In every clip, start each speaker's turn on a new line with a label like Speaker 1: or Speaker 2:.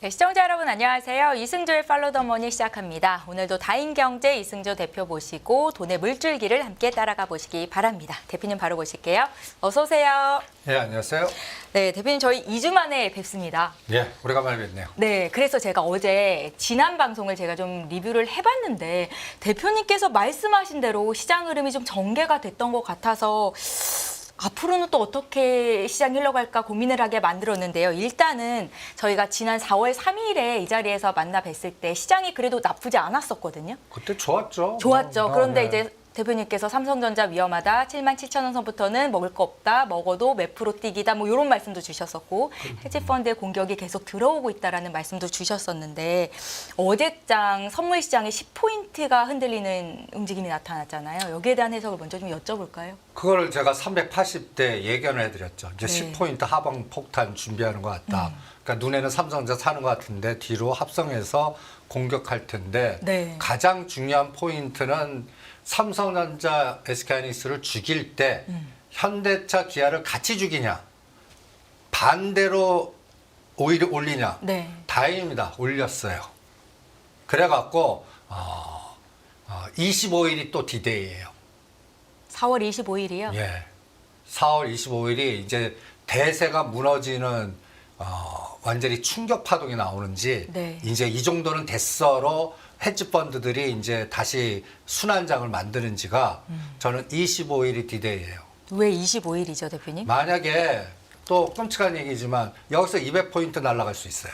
Speaker 1: 네, 시청자 여러분 안녕하세요. 이승조의 팔로우 더 머니 시작합니다. 오늘도 다인경제 이승조 대표 모시고 돈의 물줄기를 함께 따라가 보시기 바랍니다. 대표님 바로 모실게요. 어서 오세요.
Speaker 2: 네, 안녕하세요.
Speaker 1: 네, 대표님 저희 2주 만에 뵙습니다.
Speaker 2: 예, 오래간만에 뵙네요.
Speaker 1: 네, 그래서 제가 어제 지난 방송을 제가 좀 리뷰를 해봤는데 대표님께서 말씀하신 대로 시장 흐름이 좀 전개가 됐던 것 같아서 앞으로는 또 어떻게 시장이 흘러갈까 고민을 하게 만들었는데요. 일단은 저희가 지난 4월 3일에 이 자리에서 만나 뵀을 때 시장이 그래도 나쁘지 않았었거든요.
Speaker 2: 그때 좋았죠.
Speaker 1: 좋았죠. 그런데
Speaker 2: 네.
Speaker 1: 이제 대표님께서 삼성전자 위험하다, 77,000원 선부터는 먹을 거 없다, 먹어도 몇 프로 뛰기다, 뭐 이런 말씀도 주셨었고 헤지펀드의 공격이 계속 들어오고 있다라는 말씀도 주셨었는데 어제장 선물 시장에 10포인트가 흔들리는 움직임이 나타났잖아요. 여기에 대한 해석을 먼저 좀 여쭤볼까요?
Speaker 2: 그거를 제가 380대 예견을 해드렸죠. 이제
Speaker 1: 네.
Speaker 2: 10포인트 하방 폭탄 준비하는 것 같다. 그러니까 눈에는 삼성전자 사는 것 같은데 뒤로 합성해서 공격할 텐데
Speaker 1: 네.
Speaker 2: 가장 중요한 포인트는 삼성전자 SK하이닉스를 죽일 때 현대차 기아를 같이 죽이냐 반대로 오히려 올리냐.
Speaker 1: 네.
Speaker 2: 다행입니다. 올렸어요. 그래갖고 25일이 또 디데이예요.
Speaker 1: 4월 25일이요?
Speaker 2: 예. 4월 25일이 이제 대세가 무너지는 완전히 충격 파동이 나오는지
Speaker 1: 네.
Speaker 2: 이제 이 정도는 됐어로 헤지 펀드들이 이제 다시 순환장을 만드는지가 저는 25일이 디데이예요.
Speaker 1: 왜 25일이죠, 대표님?
Speaker 2: 만약에 또 끔찍한 얘기지만 여기서 200포인트 날아갈 수 있어요.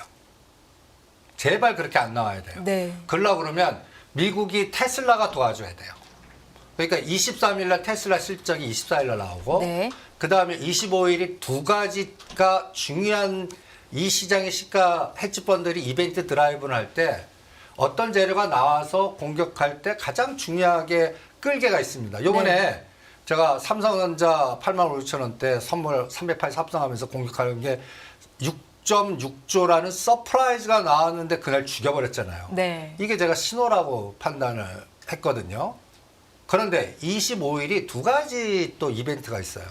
Speaker 2: 제발 그렇게 안 나와야 돼요.
Speaker 1: 네.
Speaker 2: 그러려고 그러면 미국이 테슬라가 도와줘야 돼요. 그러니까 23일 날 테슬라 실적이 24일 날 나오고
Speaker 1: 네.
Speaker 2: 그다음에 25일이 두 가지가 중요한 이 시장의 시가 헤지펀드들이 이벤트 드라이브를 할 때 어떤 재료가 나와서 공격할 때 가장 중요하게 끌개가 있습니다. 요번에
Speaker 1: 네.
Speaker 2: 제가 삼성전자 85,000원대 선물 380 합성하면서 공격하는 게 6.6조라는 서프라이즈가 나왔는데 그날 죽여버렸잖아요.
Speaker 1: 네.
Speaker 2: 이게 제가 신호라고 판단을 했거든요. 그런데 25일이 두 가지 또 이벤트가 있어요.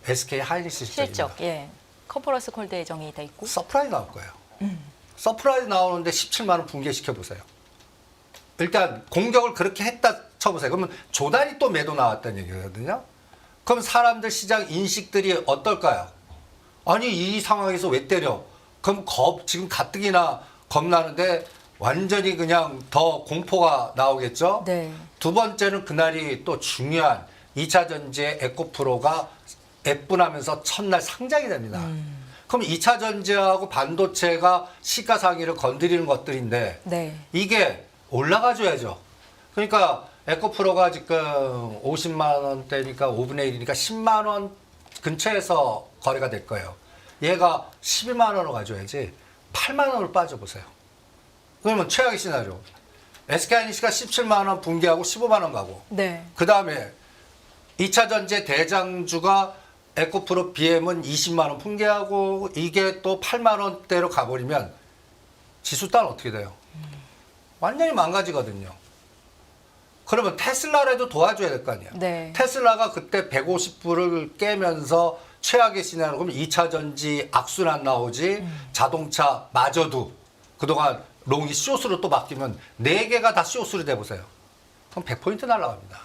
Speaker 2: SK 하이닉스
Speaker 1: 실적,
Speaker 2: 실적입니다.
Speaker 1: 예. 커퍼러스 콜드 예정이 돼 있고.
Speaker 2: 서프라이즈 나올 거예요. 서프라이즈 나오는데 17만 원 붕괴시켜 보세요. 일단 공격을 그렇게 했다 쳐보세요. 그러면 조단이 또 매도 나왔다는 얘기거든요. 그럼 사람들 시장 인식들이 어떨까요? 아니 이 상황에서 왜 때려? 그럼 지금 가뜩이나 겁나는데 완전히 그냥 더 공포가 나오겠죠?
Speaker 1: 네.
Speaker 2: 두 번째는 그날이 또 중요한 2차 전지의 에코프로가 애분하면서 첫날 상장이 됩니다. 그럼 2차 전지하고 반도체가 시가 상위를 건드리는 것들인데
Speaker 1: 네.
Speaker 2: 이게 올라가줘야죠. 그러니까 에코프로가 지금 50만 원대니까 5분의 1이니까 10만 원 근처에서 거래가 될 거예요. 얘가 11만 원으로 가져야지 8만 원으로 빠져보세요. 그러면 최악의 시나리오. SK하이닉스가 17만 원 붕괴하고 15만 원 가고
Speaker 1: 네.
Speaker 2: 그 다음에 2차 전지 대장주가 에코프로 BM은 20만 원 붕괴하고 이게 또 8만 원대로 가버리면 지수 따는 어떻게 돼요? 완전히 망가지거든요. 그러면 테슬라라도 도와줘야 될 거 아니에요.
Speaker 1: 네.
Speaker 2: 테슬라가 그때 150불을 깨면서 최악의 시나리오 그러면 2차 전지 악순환 나오지 자동차마저도 그동안 롱이 숏으로 또 바뀌면 4개가 다 숏으로 돼보세요. 그럼 100포인트 날아갑니다.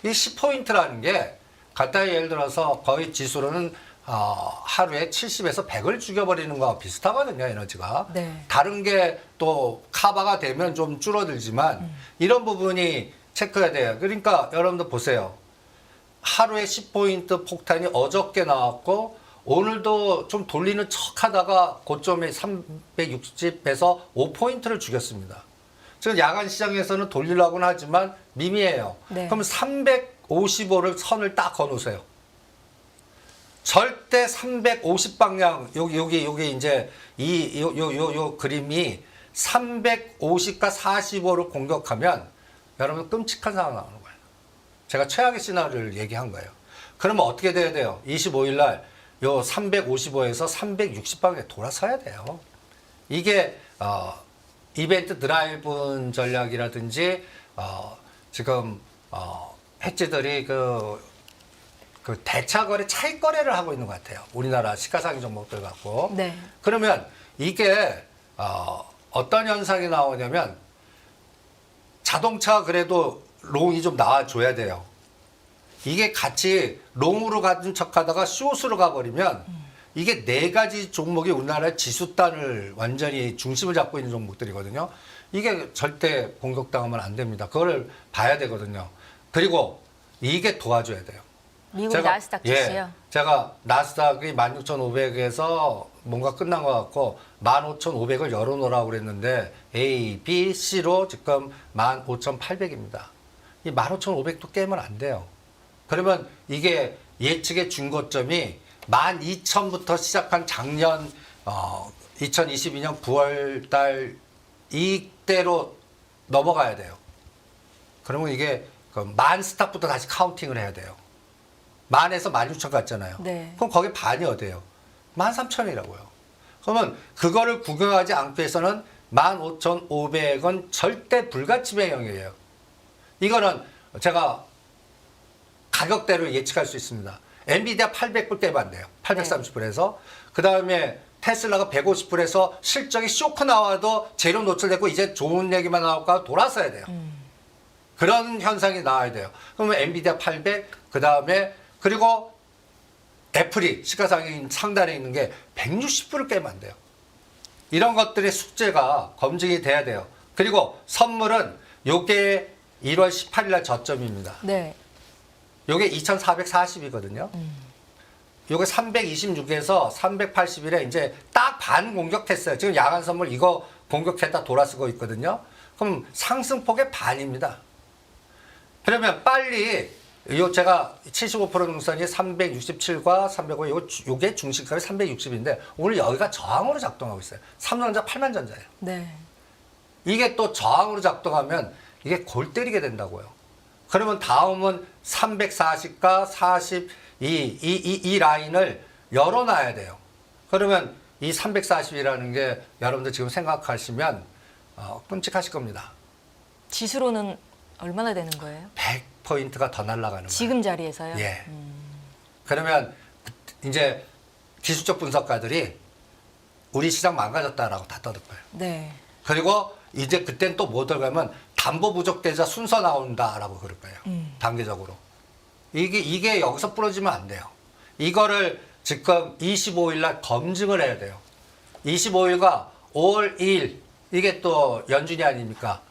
Speaker 2: 이 10포인트라는 게 간단히 예를 들어서 거의 지수로는 하루에 70에서 100을 죽여버리는 거와 비슷하거든요, 에너지가.
Speaker 1: 네.
Speaker 2: 다른 게 또 카바가 되면 좀 줄어들지만 이런 부분이 체크해야 돼요. 그러니까 여러분들 보세요. 하루에 10포인트 폭탄이 어저께 나왔고 오늘도 좀 돌리는 척 하다가 고점에 360에서 5포인트를 죽였습니다. 지금 야간 시장에서는 돌리려고는 하지만 미미해요.
Speaker 1: 네.
Speaker 2: 그럼 355를 선을 딱 거놓으세요. 절대 350방향 여기 이제 요 그림이 350과 45를 공격하면 여러분 끔찍한 상황 나오는 거예요. 제가 최악의 시나리오를 얘기한 거예요. 그러면 어떻게 돼야 돼요? 25일 날 요 355에서 360방향에 돌아서야 돼요. 이게 이벤트 드라이브 전략이라든지 지금 해지들이 그 대차거래 차익거래를 하고 있는 것 같아요. 우리나라 시가상위 종목들 갖고.
Speaker 1: 네.
Speaker 2: 그러면 이게 어떤 현상이 나오냐면 자동차 그래도 롱이 좀 나와줘야 돼요. 이게 같이 롱으로 가는 척하다가 숏으로 가버리면 이게 네 가지 종목이 우리나라의 지수단을 완전히 중심을 잡고 있는 종목들이거든요. 이게 절대 공격당하면 안 됩니다. 그걸 봐야 되거든요. 그리고 이게 도와줘야 돼요.
Speaker 1: 미국 나스닥 지수요?
Speaker 2: 제가 나스닥이 16,500에서 뭔가 끝난 것 같고 15,500을 열어놓으라고 그랬는데 A, B, C로 지금 15,800입니다. 이 15,500도 깨면 안 돼요. 그러면 이게 예측의 중고점이 12,000부터 시작한 작년 2022년 9월 달 이때로 넘어가야 돼요. 그러면 이게 만 스탑부터 다시 카운팅을 해야 돼요. 만에서 16,000 갔잖아요.
Speaker 1: 네.
Speaker 2: 그럼 거기 반이 어디예요? 13,000이라고요. 그러면 그거를 구경하지 않기 위해서는 15,500은 절대 불가침의 영역이에요. 이거는 제가 가격대로 예측할 수 있습니다. 엔비디아 800불 깨면 안 돼요. 830불에서. 그 다음에 테슬라가 150불에서 실적이 쇼크 나와도 재료 노출되고 이제 좋은 얘기만 나올까 돌아서야 돼요. 그런 현상이 나와야 돼요. 그러면 엔비디아 800, 그 다음에 그리고 애플이 시가상이 상단에 있는 게 160불을 깨면 안 돼요. 이런 것들의 숙제가 검증이 돼야 돼요. 그리고 선물은 요게 1월 18일 날 저점입니다.
Speaker 1: 네.
Speaker 2: 요게 2440이거든요. 요게 326에서 381에 이제 딱 반 공격했어요. 지금 야간 선물 이거 공격했다 돌아서고 있거든요. 그럼 상승폭의 반입니다. 그러면 빨리 요 제가 75% 능선이 367과 305 요게 중심값이 360인데 오늘 여기가 저항으로 작동하고 있어요. 삼성전자 8만전자예요.
Speaker 1: 네.
Speaker 2: 이게 또 저항으로 작동하면 이게 골 때리게 된다고요. 그러면 다음은 340과 42, 이 라인을 열어놔야 돼요. 그러면 이 340이라는 게 여러분들 지금 생각하시면 끔찍하실 겁니다.
Speaker 1: 지수로는 얼마나 되는 거예요?
Speaker 2: 100포인트가 더 날아가는 거예요.
Speaker 1: 지금 자리에서요?
Speaker 2: 예. 그러면 이제 기술적 분석가들이 우리 시장 망가졌다라고 다 떠들 거예요.
Speaker 1: 네.
Speaker 2: 그리고 이제 그땐 또 뭐 들어가면 담보 부족되자 순서 나온다라고 그럴 거예요. 단계적으로. 이게 여기서 부러지면 안 돼요. 이거를 지금 25일 날 검증을 해야 돼요. 25일과 5월 2일 이게 또 연준이 아닙니까?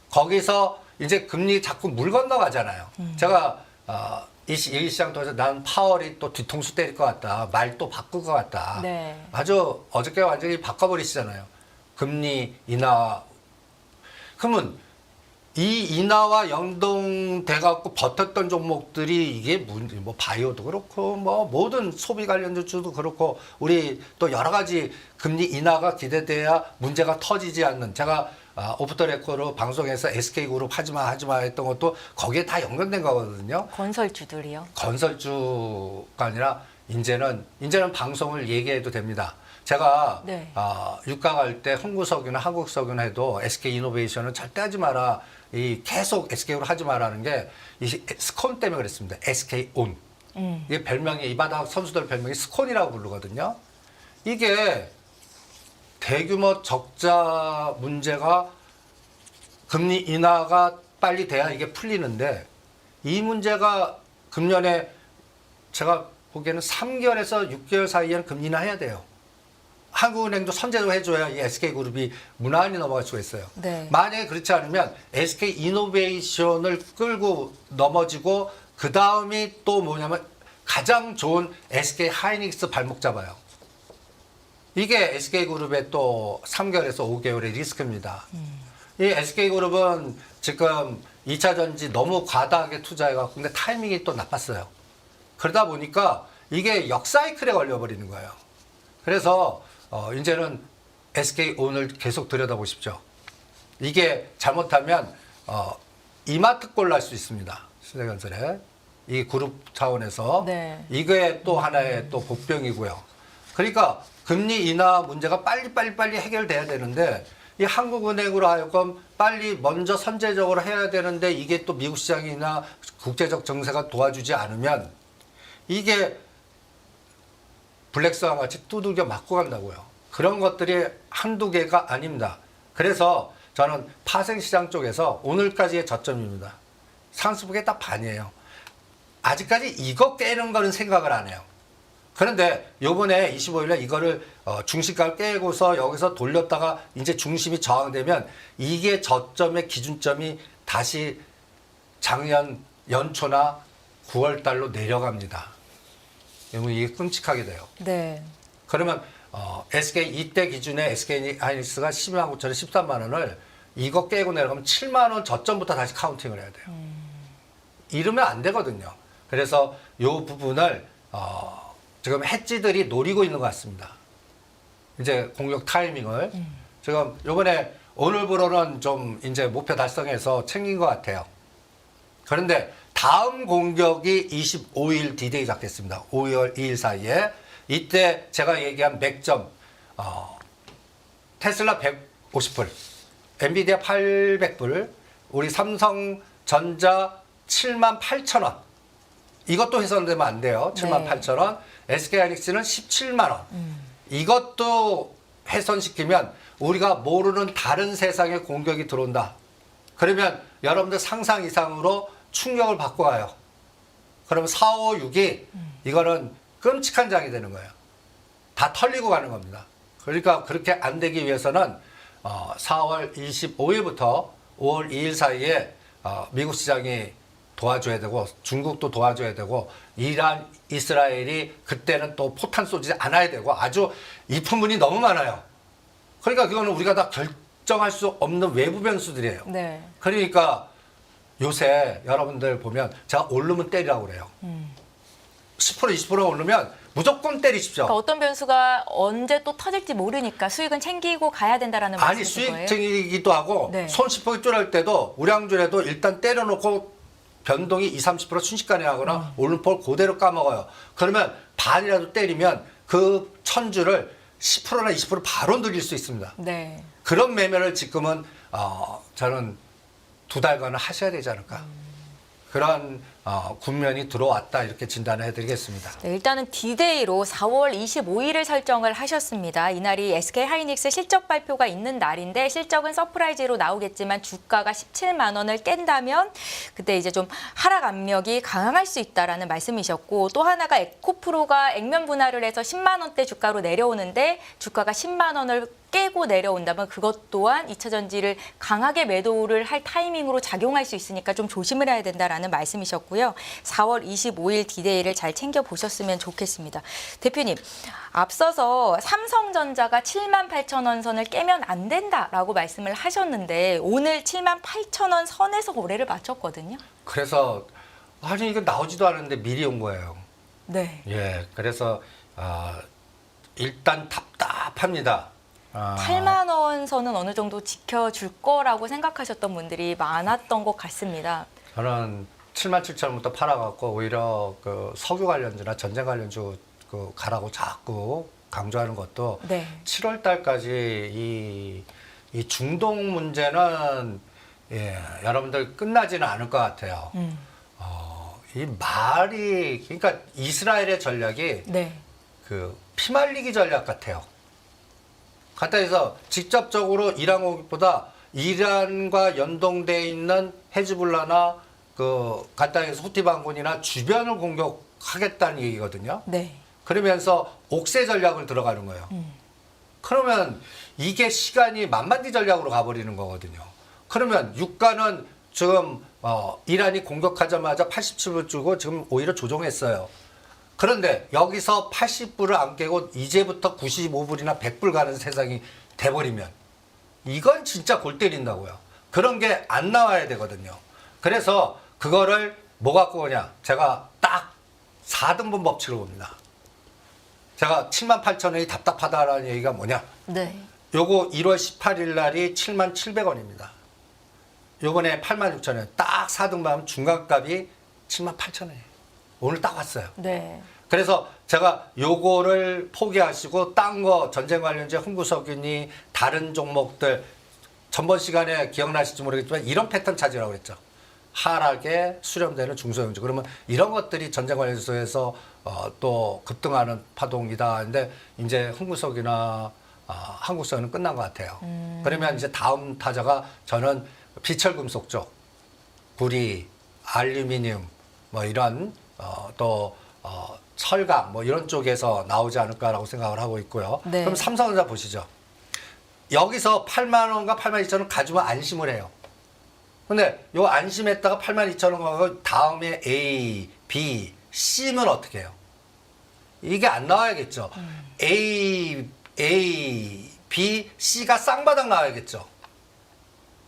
Speaker 2: 거기서 이제 금리 자꾸 물 건너가잖아요. 제가 이 시장 통해서 난 파월이 또 뒤통수 때릴 것 같다. 말 또 바꿀 것 같다.
Speaker 1: 네.
Speaker 2: 아주 어저께 완전히 바꿔버리시잖아요. 금리 인하. 그러면 이 인하와 연동돼 갖고 버텼던 종목들이 이게 뭐 바이오도 그렇고 뭐 모든 소비 관련주도 그렇고 우리 또 여러 가지 금리 인하가 기대돼야 문제가 터지지 않는 제가 오프 더 레코로 방송에서 SK그룹 하지마 했던 것도 거기에 다 연관된 거거든요.
Speaker 1: 건설주들이요?
Speaker 2: 건설주가 아니라 이제는 방송을 얘기해도 됩니다. 제가
Speaker 1: 네.
Speaker 2: 유가 갈 때 홍구석유나 한국석유나 해도 SK 이노베이션은 절대 하지 마라. 이 계속 SK로 하지 마라는 게 이 스콘 때문에 그랬습니다. SK 온. 이게 별명이 이 바닥 선수들 별명이 스콘이라고 부르거든요. 이게 대규모 적자 문제가 금리 인하가 빨리 돼야 이게 풀리는데 이 문제가 금년에 제가 보기에는 3개월에서 6개월 사이에는 금리 인하해야 돼요. 한국은행도 선제도 해줘야 이 SK그룹이 무난히 넘어갈 수가 있어요.
Speaker 1: 네.
Speaker 2: 만약에 그렇지 않으면 SK 이노베이션을 끌고 넘어지고 그 다음이 또 뭐냐면 가장 좋은 SK 하이닉스 발목 잡아요. 이게 SK그룹의 또 3개월에서 5개월의 리스크입니다. 이 SK그룹은 지금 2차 전지 너무 과다하게 투자해갖고 근데 타이밍이 또 나빴어요. 그러다 보니까 이게 역사이클에 걸려버리는 거예요. 그래서 이제는 SK온을 계속 들여다보십시오. 이게 잘못하면 이마트꼴 날 수 있습니다. 신세건설에 이 그룹 차원에서
Speaker 1: 네.
Speaker 2: 이게 또 하나의 또 복병이고요. 그러니까 금리 인하 문제가 빨리 해결돼야 되는데 이 한국은행으로 하여금 빨리 먼저 선제적으로 해야 되는데 이게 또 미국 시장이나 국제적 정세가 도와주지 않으면 이게 블랙스완 같이 두들겨 맞고 간다고요. 그런 것들이 한두 개가 아닙니다. 그래서 저는 파생시장 쪽에서 오늘까지의 저점입니다. 상승폭의 딱 반이에요. 아직까지 이거 깨는 거는 생각을 안 해요. 그런데 요번에 25일에 이거를 중심가를 깨고서 여기서 돌렸다가 이제 중심이 저항되면 이게 저점의 기준점이 다시 작년 연초나 9월 달로 내려갑니다. 그러면 이게 끔찍하게 돼요.
Speaker 1: 네.
Speaker 2: 그러면 SK 이때 기준에 SK 하이닉스가 12만 9천에 13만 원을 이거 깨고 내려가면 7만 원 저점부터 다시 카운팅을 해야 돼요. 이러면 안 되거든요. 그래서 이 부분을 지금 해지들이 노리고 있는 것 같습니다. 이제 공격 타이밍을 지금 이번에 오늘부로는 좀 이제 목표 달성해서 챙긴 것 같아요. 그런데 다음 공격이 25일 D-Day 잡겠습니다. 5월 2일 사이에 이때 제가 얘기한 맥점 테슬라 150불, 엔비디아 800불, 우리 삼성전자 78,000원. 이것도 훼손되면 안 돼요. 78,000원. SK하이닉스는 17만 원. 이것도 훼손시키면 우리가 모르는 다른 세상의 공격이 들어온다. 그러면 여러분들 상상 이상으로 충격을 받고 가요. 그러면 4, 5, 6이 이거는 끔찍한 장이 되는 거예요. 다 털리고 가는 겁니다. 그러니까 그렇게 안 되기 위해서는 4월 25일부터 5월 2일 사이에 미국 시장이 도와줘야 되고 중국도 도와줘야 되고 이란, 이스라엘이 그때는 또 포탄 쏘지 않아야 되고 아주 이품문이 너무 많아요. 그러니까 그거는 우리가 다 결정할 수 없는 외부 변수들이에요.
Speaker 1: 네.
Speaker 2: 그러니까 요새 여러분들 보면 제가 오르면 때리라고 그래요. 10% 20% 오르면 무조건 때리십시오.
Speaker 1: 그러니까 어떤 변수가 언제 또 터질지 모르니까 수익은 챙기고 가야 된다라는
Speaker 2: 아니
Speaker 1: 말씀이신 거예요?
Speaker 2: 수익쟁이기도 하고
Speaker 1: 네.
Speaker 2: 손실폭이 줄을 때도 우량주라도 일단 때려놓고 변동이 20, 30% 순식간에 하거나 오른폭을 그대로 까먹어요. 그러면 반이라도 때리면 그 천주를 10%나 20% 바로 늘릴 수 있습니다.
Speaker 1: 네.
Speaker 2: 그런 매매를 지금은 저는 2달간은 하셔야 되지 않을까. 그런 국면이 들어왔다 이렇게 진단을 해드리겠습니다.
Speaker 1: 네, 일단은 D-Day로 4월 25일을 설정을 하셨습니다. 이날이 SK하이닉스 실적 발표가 있는 날인데 실적은 서프라이즈로 나오겠지만 주가가 17만 원을 깬다면 그때 이제 좀 하락 압력이 강할 수 있다라는 말씀이셨고 또 하나가 에코프로가 액면 분할을 해서 10만 원대 주가로 내려오는데 주가가 10만 원을 깨고 내려온다면 그것 또한 2차 전지를 강하게 매도를 할 타이밍으로 작용할 수 있으니까 좀 조심을 해야 된다라는 말씀이셨고요. 4월 25일 D-Day를 잘 챙겨보셨으면 좋겠습니다. 대표님, 앞서서 삼성전자가 7만 8천 원 선을 깨면 안 된다라고 말씀을 하셨는데 오늘 7만 8천 원 선에서 거래를 마쳤거든요.
Speaker 2: 그래서 아니 이거 나오지도 않았는데 미리 온 거예요.
Speaker 1: 네.
Speaker 2: 예, 그래서 일단 답답합니다.
Speaker 1: 8만 원 선은 어느 정도 지켜줄 거라고 생각하셨던 분들이 많았던 것 같습니다.
Speaker 2: 저는 7만 7천 원부터 팔아갖고 오히려 그 석유 관련주나 전쟁 관련주 그 가라고 자꾸 강조하는 것도
Speaker 1: 네.
Speaker 2: 7월 달까지 이 중동 문제는 여러분들 끝나지는 않을 것 같아요. 이 말이 그러니까 이스라엘의 전략이
Speaker 1: 네.
Speaker 2: 그 피말리기 전략 같아요. 간단히 해서 직접적으로 이란 공격보다 이란과 연동돼 있는 헤즈볼라나 그 간단히 해서 후티 반군이나 주변을 공격하겠다는 얘기거든요.
Speaker 1: 네.
Speaker 2: 그러면서 옥새 전략을 들어가는 거예요. 그러면 이게 시간이 만만디 전략으로 가버리는 거거든요. 그러면 유가는 지금 이란이 공격하자마자 87불 주고 지금 오히려 조정했어요. 그런데 여기서 80불을 안 깨고 이제부터 95불이나 100불 가는 세상이 돼버리면 이건 진짜 골 때린다고요. 그런 게 안 나와야 되거든요. 그래서 그거를 뭐 갖고 오냐. 제가 딱 4등분 법칙으로 봅니다. 제가 7만 8천 원이 답답하다라는 얘기가 뭐냐.
Speaker 1: 네.
Speaker 2: 요거 1월 18일 날이 7만 700원입니다. 요번에 8만 6천 원. 딱 4등분 하면 중간값이 7만 8천 원이에요. 오늘 딱 왔어요.
Speaker 1: 네.
Speaker 2: 그래서 제가 요거를 포기하시고 딴 거 전쟁 관련주 흥구석유니 다른 종목들 전번 시간에 기억나실지 모르겠지만 이런 패턴 찾으라고 그랬죠. 하락에 수렴되는 중소형주. 그러면 이런 것들이 전쟁 관련주에서 또 급등하는 파동이다. 근데 이제 흥구석유나 한국전은 끝난 것 같아요. 그러면 이제 다음 타자가 저는 비철금속 쪽, 구리, 알루미늄 뭐 이런 또 철강 뭐 이런 쪽에서 나오지 않을까라고 생각을 하고 있고요.
Speaker 1: 네.
Speaker 2: 그럼 삼성전자 보시죠. 여기서 8만 원과 8만 2천 원 가지면 안심을 해요. 근데 요 안심했다가 8만 2천 원 가고 다음에 A, B, C는 어떻게 해요? 이게 안 나와야겠죠. A, B, C가 쌍바닥 나와야겠죠.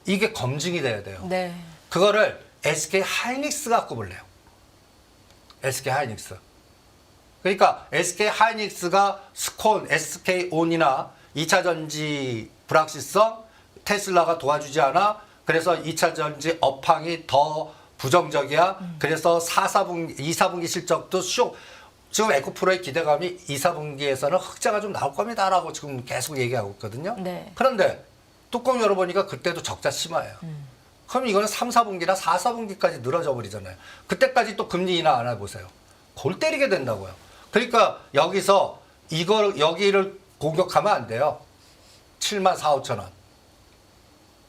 Speaker 2: 이게 검증이 돼야 돼요.
Speaker 1: 네.
Speaker 2: 그거를 SK 하이닉스 갖고 볼래요. SK 하이닉스. 그러니까 SK 하이닉스가 스콘, SK 온이나 2차 전지 불확실성, 테슬라가 도와주지 않아. 그래서 2차 전지 업황이 더 부정적이야. 그래서 2, 4분기 실적도 지금 에코프로의 기대감이 2, 4분기에서는 흑자가 좀 나올 겁니다라고 지금 계속 얘기하고 있거든요.
Speaker 1: 네.
Speaker 2: 그런데 뚜껑 열어보니까 그때도 적자 심해요. 그럼 이거는 3, 4분기나 4, 4분기까지 늘어져 버리잖아요. 그때까지 또 금리 인하 안 해보세요. 골 때리게 된다고요. 그러니까 여기서 여기를 공격하면 안 돼요. 7만 4, 5천 원.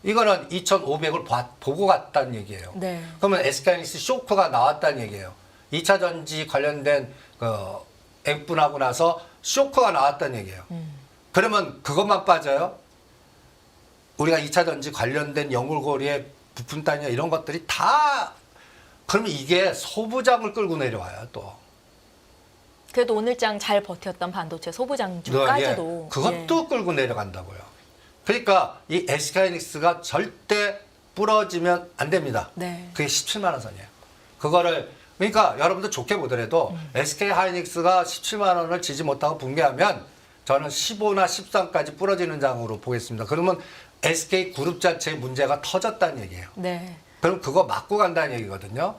Speaker 2: 이거는 2,500을 보고 갔다는 얘기예요.
Speaker 1: 네.
Speaker 2: 그러면 SK하이닉스 쇼크가 나왔다는 얘기예요. 2차 전지 관련된 앵분하고 나서 쇼크가 나왔다는 얘기예요. 그러면 그것만 빠져요? 우리가 2차 전지 관련된 영울고리의 부품 단위나 이런 것들이 다 그러면 이게 소부장을 끌고 내려와요 또.
Speaker 1: 그래도 오늘장 잘 버텼던 반도체 소부장 쪽까지도
Speaker 2: 예, 그것도 끌고 내려간다고요. 그러니까 이 SK하이닉스가 절대 부러지면 안 됩니다.
Speaker 1: 네.
Speaker 2: 그게 17만 원 선이에요. 그거를 그러니까 여러분들 좋게 보더라도 SK하이닉스가 17만 원을 지지 못하고 붕괴하면 저는 15나 13까지 부러지는 장으로 보겠습니다. 그러면 SK그룹 자체의 문제가 터졌다는 얘기예요.
Speaker 1: 네.
Speaker 2: 그럼 그거 맞고 간다는 얘기거든요.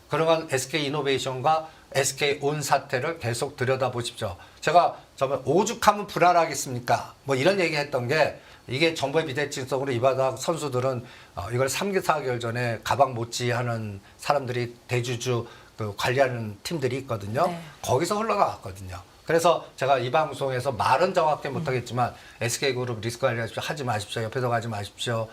Speaker 2: 그러면 SK이노베이션과 SK온 사태를 계속 들여다보십시오. 제가 정말 오죽하면 불안하겠습니까? 뭐 이런 얘기했던 게 이게 정부의 비대칭성으로 이 바닥 선수들은 이걸 3개월, 4개월 전에 가방 못지 하는 사람들이 대주주 관리하는 팀들이 있거든요.
Speaker 1: 네.
Speaker 2: 거기서 흘러나왔거든요. 그래서 제가 이 방송에서 말은 정확히 못하겠지만 SK그룹 리스크 하지 마십시오. 옆에서 가지 마십시오.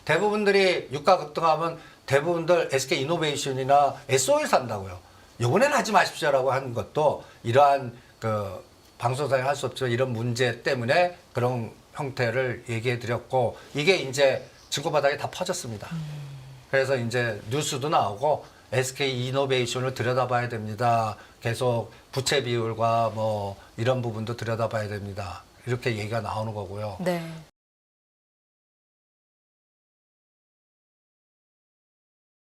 Speaker 2: 대부분들이 유가 급등하면 대부분들 SK이노베이션이나 SO일 산다고요. 이번에는 하지 마십시오라고 하는 것도 이러한 방송상에 할 수 없죠. 이런 문제 때문에 그런 형태를 얘기해 드렸고 이게 이제 증권바닥에 다 퍼졌습니다. 그래서 이제 뉴스도 나오고 SK이노베이션을 들여다봐야 됩니다. 계속 부채 비율과 뭐 이런 부분도 들여다봐야 됩니다. 이렇게 얘기가 나오는 거고요.
Speaker 1: 네.